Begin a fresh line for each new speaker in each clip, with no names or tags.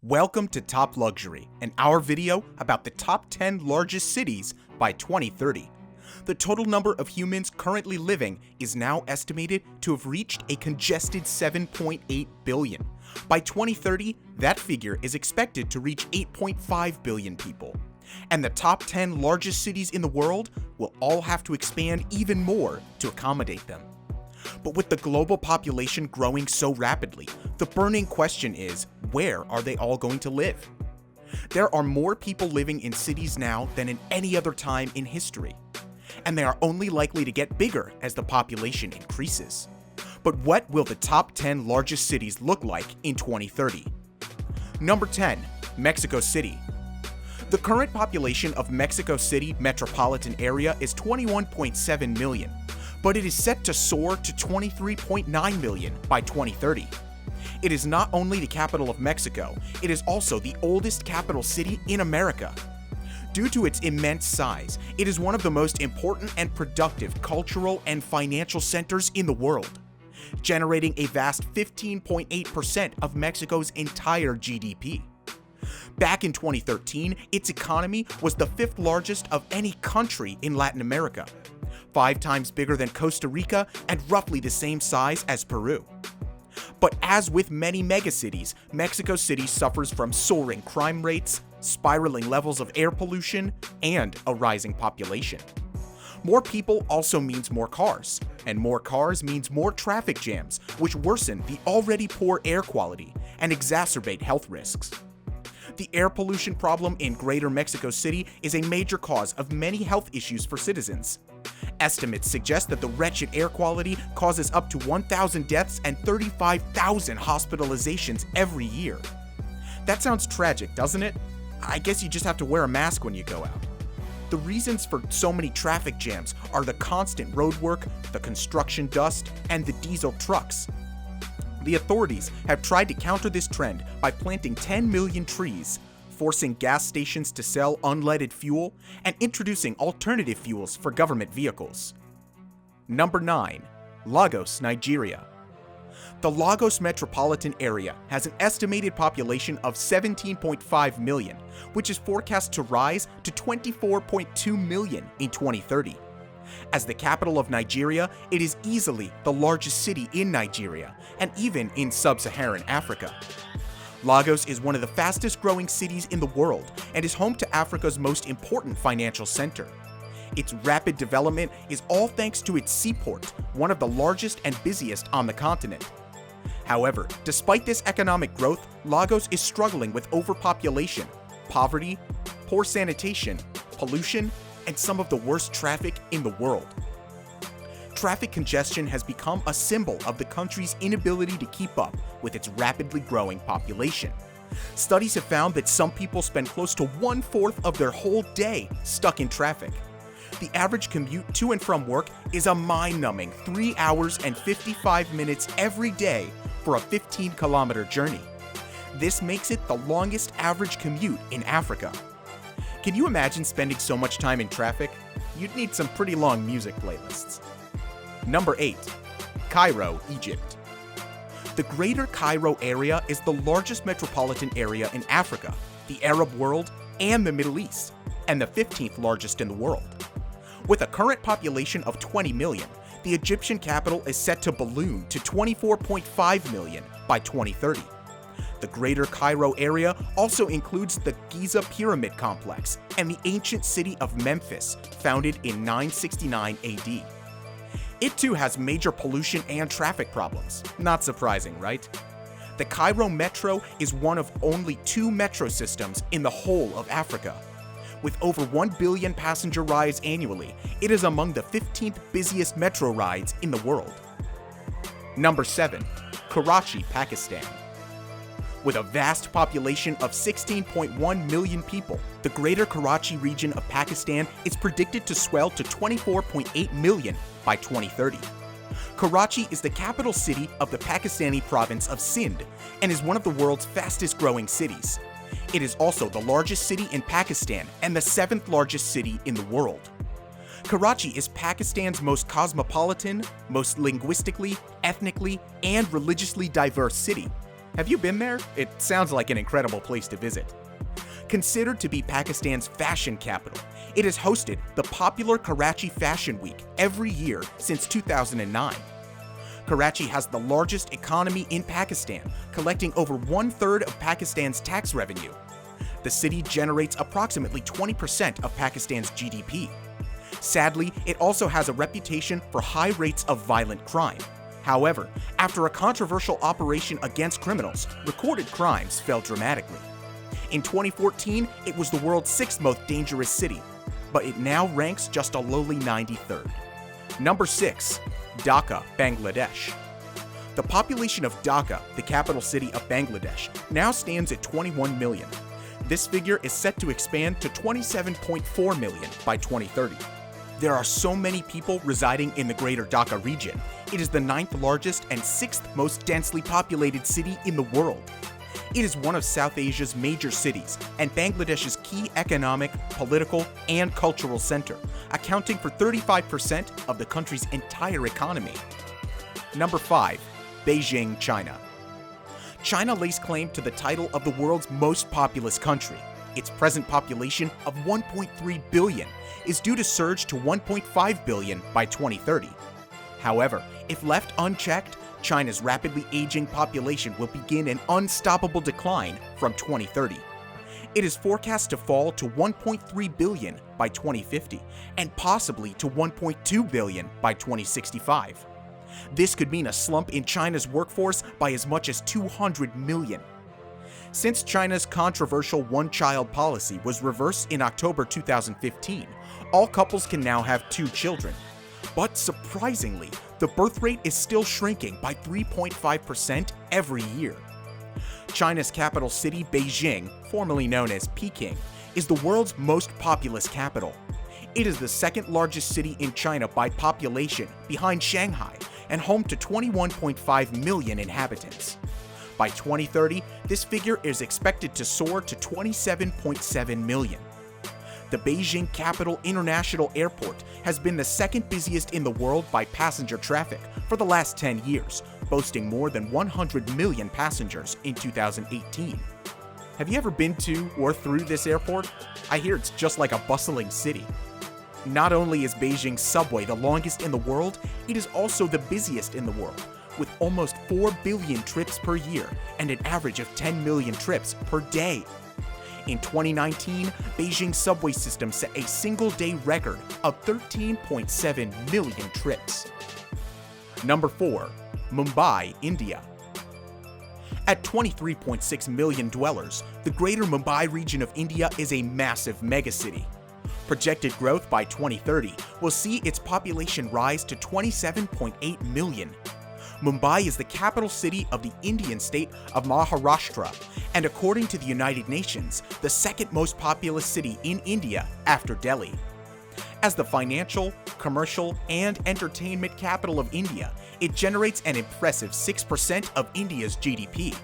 Welcome to Top Luxury, and our video about the top 10 largest cities by 2030. The total number of humans currently living is now estimated to have reached a congested 7.8 billion. By 2030, that figure is expected to reach 8.5 billion people. And the top 10 largest cities in the world will all have to expand even more to accommodate them. But with the global population growing so rapidly, the burning question is, where are they all going to live? There are more people living in cities now than in any other time in history, and they are only likely to get bigger as the population increases. But what will the top 10 largest cities look like in 2030? Number 10, Mexico City. The current population of Mexico City metropolitan area is 21.7 million. But it is set to soar to 23.9 million by 2030. It is not only the capital of Mexico, it is also the oldest capital city in America. Due to its immense size, it is one of the most important and productive cultural and financial centers in the world, generating a vast 15.8% of Mexico's entire GDP. Back in 2013, its economy was the fifth largest of any country in Latin America, 5 times bigger than Costa Rica and roughly the same size as Peru. But as with many megacities, Mexico City suffers from soaring crime rates, spiraling levels of air pollution, and a rising population. More people also means more cars, and more cars means more traffic jams, which worsen the already poor air quality and exacerbate health risks. The air pollution problem in Greater Mexico City is a major cause of many health issues for citizens. Estimates suggest that the wretched air quality causes up to 1,000 deaths and 35,000 hospitalizations every year. That sounds tragic, doesn't it? I guess you just have to wear a mask when you go out. The reasons for so many traffic jams are the constant roadwork, the construction dust, and the diesel trucks. The authorities have tried to counter this trend by planting 10 million trees, forcing gas stations to sell unleaded fuel, and introducing alternative fuels for government vehicles. Number 9. Lagos, Nigeria. The Lagos metropolitan area has an estimated population of 17.5 million, which is forecast to rise to 24.2 million in 2030. As the capital of Nigeria, it is easily the largest city in Nigeria, and even in sub-Saharan Africa. Lagos is one of the fastest growing cities in the world and is home to Africa's most important financial center. Its rapid development is all thanks to its seaport, one of the largest and busiest on the continent. However, despite this economic growth, Lagos is struggling with overpopulation, poverty, poor sanitation, pollution, and some of the worst traffic in the world. Traffic congestion has become a symbol of the country's inability to keep up with its rapidly growing population. Studies have found that some people spend close to 1/4 of their whole day stuck in traffic. The average commute to and from work is a mind-numbing 3 hours and 55 minutes every day for a 15-kilometer journey. This makes it the longest average commute in Africa. Can you imagine spending so much time in traffic? You'd need some pretty long music playlists. Number 8. Cairo, Egypt. The Greater Cairo area is the largest metropolitan area in Africa, the Arab world, and the Middle East, and the 15th largest in the world. With a current population of 20 million, the Egyptian capital is set to balloon to 24.5 million by 2030. The Greater Cairo area also includes the Giza Pyramid Complex and the ancient city of Memphis, founded in 969 AD. It too has major pollution and traffic problems. Not surprising, right? The Cairo Metro is one of only 2 metro systems in the whole of Africa. With over 1 billion passenger rides annually, it is among the 15th busiest metro rides in the world. Number 7. Karachi, Pakistan. With a vast population of 16.1 million people, the Greater Karachi region of Pakistan is predicted to swell to 24.8 million by 2030. Karachi is the capital city of the Pakistani province of Sindh and is one of the world's fastest growing cities. It is also the largest city in Pakistan and the 7th largest city in the world. Karachi is Pakistan's most cosmopolitan, most linguistically, ethnically, and religiously diverse city. Have you been there? It sounds like an incredible place to visit. Considered to be Pakistan's fashion capital, it has hosted the popular Karachi Fashion Week every year since 2009. Karachi has the largest economy in Pakistan, collecting over 1/3 of Pakistan's tax revenue. The city generates approximately 20% of Pakistan's GDP. Sadly, it also has a reputation for high rates of violent crime. However, after a controversial operation against criminals, recorded crimes fell dramatically. In 2014, it was the world's 6th most dangerous city, but it now ranks just a lowly 93rd. Number 6. Dhaka, Bangladesh. The population of Dhaka, the capital city of Bangladesh, now stands at 21 million. This figure is set to expand to 27.4 million by 2030. There are so many people residing in the greater Dhaka region. It is the 9th largest and 6th most densely populated city in the world. It is one of South Asia's major cities and Bangladesh's key economic, political, and cultural center, accounting for 35% of the country's entire economy. Number 5. Beijing, China. China lays claim to the title of the world's most populous country. Its present population of 1.3 billion is due to surge to 1.5 billion by 2030. However, if left unchecked, China's rapidly aging population will begin an unstoppable decline from 2030. It is forecast to fall to 1.3 billion by 2050 and possibly to 1.2 billion by 2065. This could mean a slump in China's workforce by as much as 200 million. Since China's controversial one-child policy was reversed in October 2015, all couples can now have 2 children. But surprisingly, the birth rate is still shrinking by 3.5% every year. China's capital city, Beijing, formerly known as Peking, is the world's most populous capital. It is the 2nd largest city in China by population, behind Shanghai, and home to 21.5 million inhabitants. By 2030, this figure is expected to soar to 27.7 million. The Beijing Capital International Airport has been the 2nd busiest in the world by passenger traffic for the last 10 years, boasting more than 100 million passengers in 2018. Have you ever been to or through this airport? I hear it's just like a bustling city. Not only is Beijing's subway the longest in the world, it is also the busiest in the world, with almost 4 billion trips per year and an average of 10 million trips per day. In 2019, Beijing's subway system set a single-day record of 13.7 million trips. Number 4. Mumbai, India. At 23.6 million dwellers, the greater Mumbai region of India is a massive megacity. Projected growth by 2030 will see its population rise to 27.8 million. Mumbai is the capital city of the Indian state of Maharashtra, and according to the United Nations, the 2nd most populous city in India after Delhi. As the financial, commercial, and entertainment capital of India, it generates an impressive 6% of India's GDP.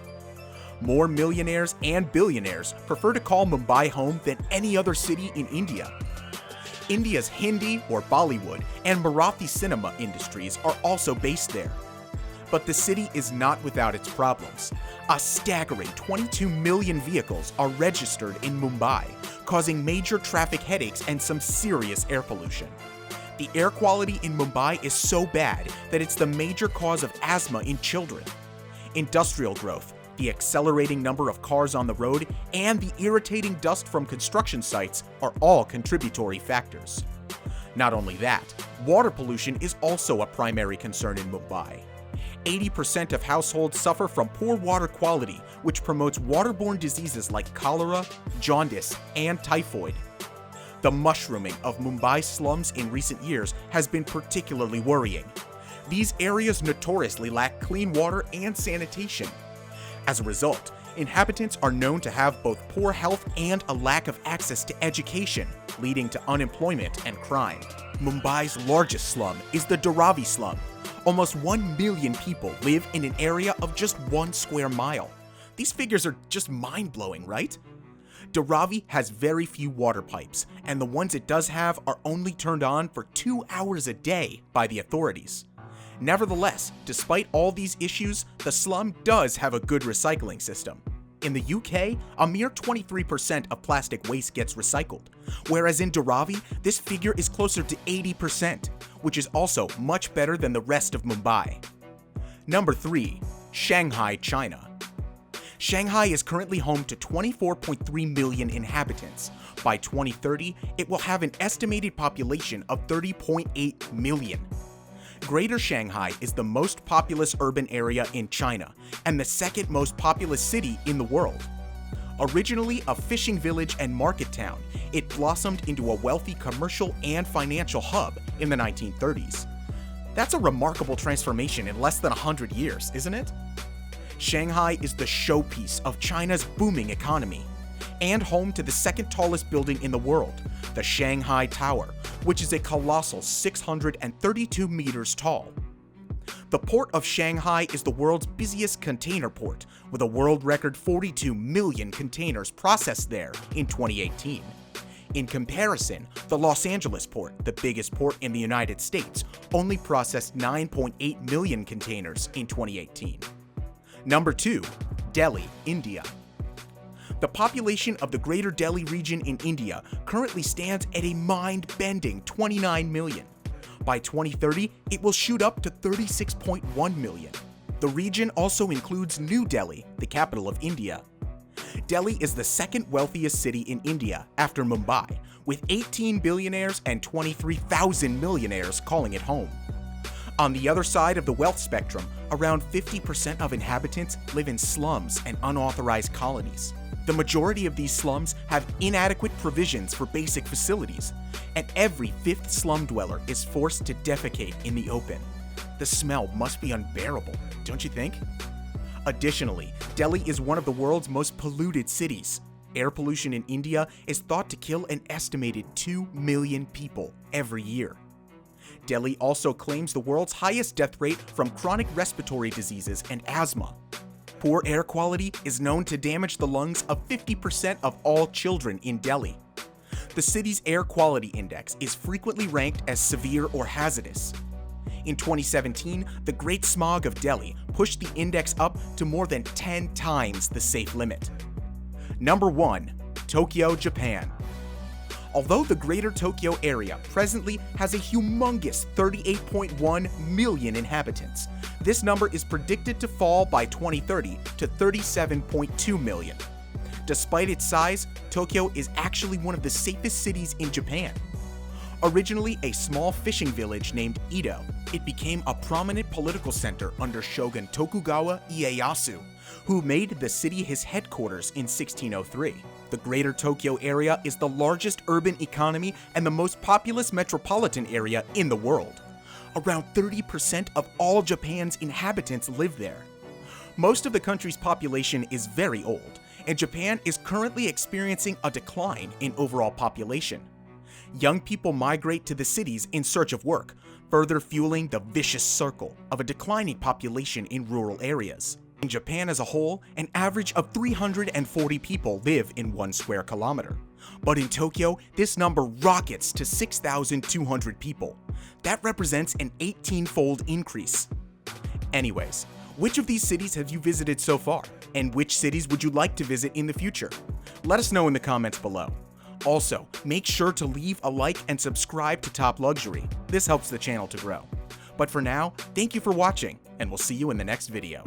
More millionaires and billionaires prefer to call Mumbai home than any other city in India. India's Hindi or Bollywood and Marathi cinema industries are also based there. But the city is not without its problems. A staggering 22 million vehicles are registered in Mumbai, causing major traffic headaches and some serious air pollution. The air quality in Mumbai is so bad that it's the major cause of asthma in children. Industrial growth, the accelerating number of cars on the road, and the irritating dust from construction sites are all contributory factors. Not only that, water pollution is also a primary concern in Mumbai. 80% of households suffer from poor water quality, which promotes waterborne diseases like cholera, jaundice, and typhoid. The mushrooming of Mumbai slums in recent years has been particularly worrying. These areas notoriously lack clean water and sanitation. As a result, inhabitants are known to have both poor health and a lack of access to education, leading to unemployment and crime. Mumbai's largest slum is the Dharavi slum. Almost 1 million people live in an area of just 1 square mile. These figures are just mind-blowing, right? Dharavi has very few water pipes, and the ones it does have are only turned on for 2 hours a day by the authorities. Nevertheless, despite all these issues, the slum does have a good recycling system. In the UK, a mere 23% of plastic waste gets recycled, whereas in Dharavi, this figure is closer to 80%, which is also much better than the rest of Mumbai. Number 3. Shanghai, China. Shanghai is currently home to 24.3 million inhabitants. By 2030, it will have an estimated population of 30.8 million. Greater Shanghai is the most populous urban area in China and the second most populous city in the world. Originally a fishing village and market town, it blossomed into a wealthy commercial and financial hub in the 1930s. That's a remarkable transformation in less than 100 years, isn't it? Shanghai is the showpiece of China's booming economy and home to the second tallest building in the world, the Shanghai Tower, which is a colossal 632 meters tall. The port of Shanghai is the world's busiest container port, with a world record 42 million containers processed there in 2018. In comparison, the Los Angeles port, the biggest port in the United States, only processed 9.8 million containers in 2018. Number 2. Delhi, India. The population of the Greater Delhi region in India currently stands at a mind-bending 29 million. By 2030, it will shoot up to 36.1 million. The region also includes New Delhi, the capital of India. Delhi is the second wealthiest city in India after Mumbai, with 18 billionaires and 23,000 millionaires calling it home. On the other side of the wealth spectrum, around 50% of inhabitants live in slums and unauthorized colonies. The majority of these slums have inadequate provisions for basic facilities, and every fifth slum dweller is forced to defecate in the open. The smell must be unbearable, don't you think? Additionally, Delhi is one of the world's most polluted cities. Air pollution in India is thought to kill an estimated 2 million people every year. Delhi also claims the world's highest death rate from chronic respiratory diseases and asthma. Poor air quality is known to damage the lungs of 50% of all children in Delhi. The city's air quality index is frequently ranked as severe or hazardous. In 2017, the Great Smog of Delhi pushed the index up to more than 10 times the safe limit. Number 1. Tokyo, Japan. Although the Greater Tokyo area presently has a humongous 38.1 million inhabitants, this number is predicted to fall by 2030 to 37.2 million. Despite its size, Tokyo is actually one of the safest cities in Japan. Originally a small fishing village named Edo, it became a prominent political center under Shogun Tokugawa Ieyasu, who made the city his headquarters in 1603. The Greater Tokyo area is the largest urban economy and the most populous metropolitan area in the world. Around 30% of all Japan's inhabitants live there. Most of the country's population is very old, and Japan is currently experiencing a decline in overall population. Young people migrate to the cities in search of work, further fueling the vicious circle of a declining population in rural areas. In Japan as a whole, an average of 340 people live in 1 square kilometer. But in Tokyo, this number rockets to 6,200 people. That represents an 18-fold increase. Anyways, which of these cities have you visited so far? And which cities would you like to visit in the future? Let us know in the comments below. Also, make sure to leave a like and subscribe to Top Luxury. This helps the channel to grow. But for now, thank you for watching, and we'll see you in the next video.